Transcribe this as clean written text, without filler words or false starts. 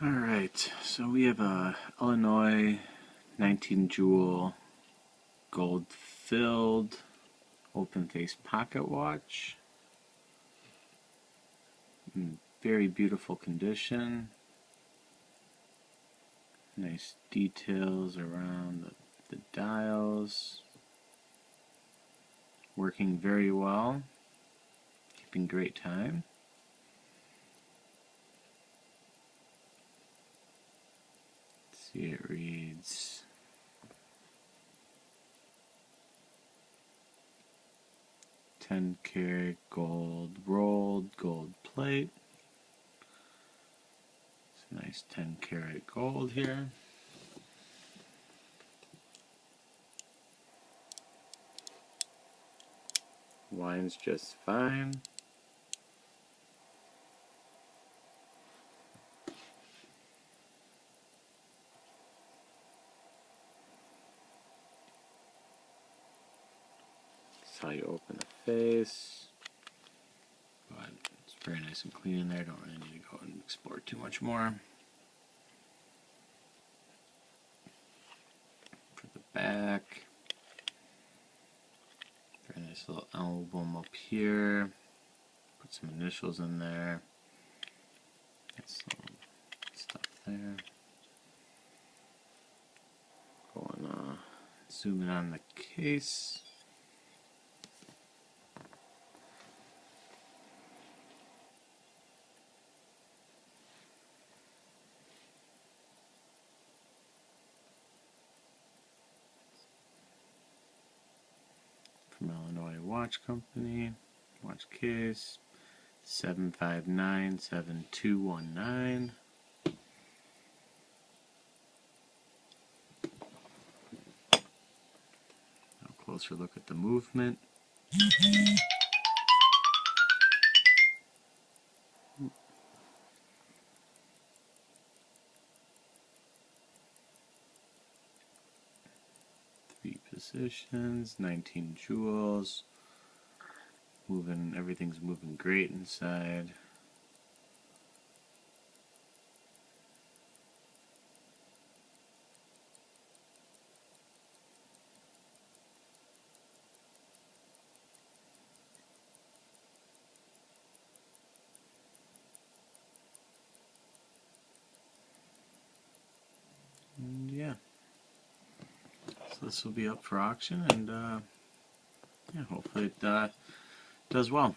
Alright, so we have a Illinois 19 jewel gold filled open face pocket watch in very beautiful condition. Nice details around the dials. Working very well. Keeping great time. Let's see, it reads 10-karat gold rolled gold plate. It's a nice 10-karat gold here. Winds just fine. That's how you open the face. But it's very nice and clean in there. Don't really need to go and explore too much more. For the back, very nice little album up here. Put some initials in there. Got some stuff there. Going zoom in on the case. From Illinois Watch Company, watch case 7597219. A closer look at the movement. Three positions, 19 jewels. Everything's moving great inside. And yeah, so this will be up for auction, and yeah, hopefully it does well.